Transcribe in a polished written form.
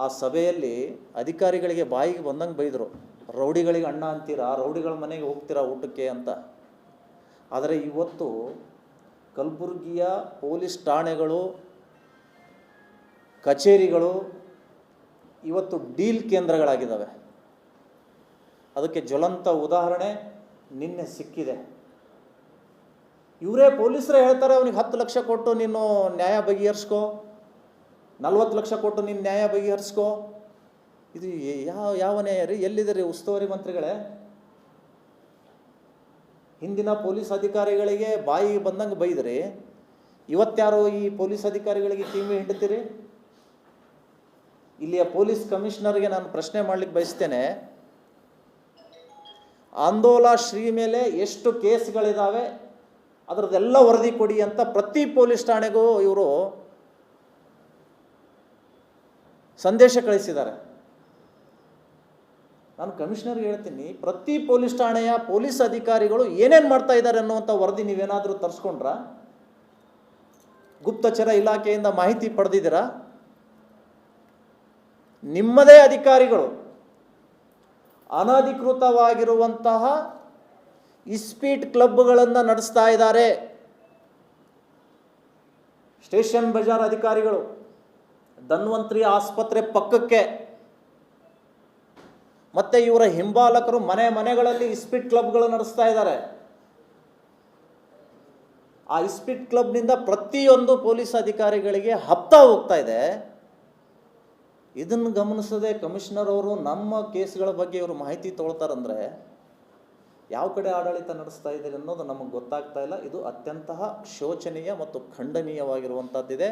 ಆ ಸಭೆಯಲ್ಲಿ ಅಧಿಕಾರಿಗಳಿಗೆ ಬಾಯಿಗೆ ಬಂದಂಗೆ ಬೈದರು. ರೌಡಿಗಳಿಗೆ ಅಣ್ಣ ಅಂತೀರಾ, ರೌಡಿಗಳ ಮನೆಗೆ ಹೋಗ್ತೀರಾ ಊಟಕ್ಕೆ ಅಂತ. ಆದರೆ ಇವತ್ತು ಕಲಬುರಗಿಯ ಪೊಲೀಸ್ ಠಾಣೆಗಳು, ಕಚೇರಿಗಳು ಇವತ್ತು ಡೀಲ್ ಕೇಂದ್ರಗಳಾಗಿದ್ದಾವೆ. ಅದಕ್ಕೆ ಜ್ವಲಂತ ಉದಾಹರಣೆ ನಿನ್ನೆ ಸಿಕ್ಕಿದೆ. ಇವರೇ ಪೊಲೀಸರೇ ಹೇಳ್ತಾರೆ, ಅವನಿಗೆ 10 ಲಕ್ಷ ಕೊಟ್ಟು ನೀನು ನ್ಯಾಯ ಬಗೆಹರಿಸ್ಕೋ, 40 ಲಕ್ಷ ಕೊಟ್ಟು ನೀನು ನ್ಯಾಯ ಬಗೆಹರಿಸ್ಕೋ. ಇದು ಯಾವ ನ್ಯಾಯ ರೀ? ಎಲ್ಲಿದೆ ರೀ ಉಸ್ತುವಾರಿ ಮಂತ್ರಿಗಳೇ? ಹಿಂದಿನ ಪೊಲೀಸ್ ಅಧಿಕಾರಿಗಳಿಗೆ ಬಾಯಿಗೆ ಬಂದಂಗೆ ಬೈದ್ರಿ, ಇವತ್ತ್ಯಾರೋ ಈ ಪೊಲೀಸ್ ಅಧಿಕಾರಿಗಳಿಗೆ ಕಿವಿ ಹಿಂಡ್ತೀರಿ? ಇಲ್ಲಿಯ ಪೊಲೀಸ್ ಕಮಿಷನರ್ಗೆ ನಾನು ಪ್ರಶ್ನೆ ಮಾಡಲಿಕ್ಕೆ ಬಯಸ್ತೇನೆ. ಆಂದೋಲಾ ಶ್ರೀ ಮೇಲೆ ಎಷ್ಟು ಕೇಸ್ಗಳಿದ್ದಾವೆ ಅದರದ್ದೆಲ್ಲ ವರದಿ ಕೊಡಿ ಅಂತ ಪ್ರತಿ ಪೊಲೀಸ್ ಠಾಣೆಗೂ ಇವರು ಸಂದೇಶ ಕಳಿಸಿದ್ದಾರೆ. ನಾನು ಕಮಿಷನರ್ಗೆ ಹೇಳ್ತೀನಿ, ಪ್ರತಿ ಪೊಲೀಸ್ ಠಾಣೆಯ ಪೊಲೀಸ್ ಅಧಿಕಾರಿಗಳು ಏನೇನು ಮಾಡ್ತಾ ಇದ್ದಾರೆ ಅನ್ನುವಂಥ ವರದಿ ನೀವೇನಾದರೂ ತರಿಸ್ಕೊಂಡ್ರಾ? ಗುಪ್ತಚರ ಇಲಾಖೆಯಿಂದ ಮಾಹಿತಿ ಪಡೆದಿದ್ದೀರಾ? ನಿಮ್ಮದೇ ಅಧಿಕಾರಿಗಳು ಅನಧಿಕೃತವಾಗಿರುವಂತಹ ಇಸ್ಪೀಟ್ ಕ್ಲಬ್ಗಳನ್ನು ನಡೆಸ್ತಾ ಇದ್ದಾರೆ. ಸ್ಟೇಷನ್ ಬಜಾರ್ ಅಧಿಕಾರಿಗಳು ಧನ್ವಂತರಿ ಆಸ್ಪತ್ರೆ ಪಕ್ಕಕ್ಕೆ, ಮತ್ತೆ ಇವರ ಹಿಂಬಾಲಕರು ಮನೆಗಳಲ್ಲಿ ಇಸ್ಪೀಟ್ ಕ್ಲಬ್ಗಳು ನಡೆಸ್ತಾ ಇದ್ದಾರೆ. ಆ ಇಸ್ಪೀಟ್ ಕ್ಲಬ್ನಿಂದ ಪ್ರತಿಯೊಂದು ಪೊಲೀಸ್ ಅಧಿಕಾರಿಗಳಿಗೆ ಹಪ್ತಾ ಹೋಗ್ತಾ ಇದೆ. ಇದನ್ನು ಗಮನಿಸದೆ ಕಮಿಷನರ್ ಅವರು ನಮ್ಮ ಕೇಸ್ಗಳ ಬಗ್ಗೆ ಇವರು ಮಾಹಿತಿ ತೊಗೊಳ್ತಾರಂದ್ರೆ ಯಾವ ಕಡೆ ಆಡಳಿತ ನಡೆಸ್ತಾ ಇದ್ದಾರೆ ಅನ್ನೋದು ನಮಗೆ ಗೊತ್ತಾಗ್ತಾ ಇಲ್ಲ. ಇದು ಅತ್ಯಂತ ಶೋಚನೀಯ ಮತ್ತು ಖಂಡನೀಯವಾಗಿರುವಂಥದ್ದಿದೆ.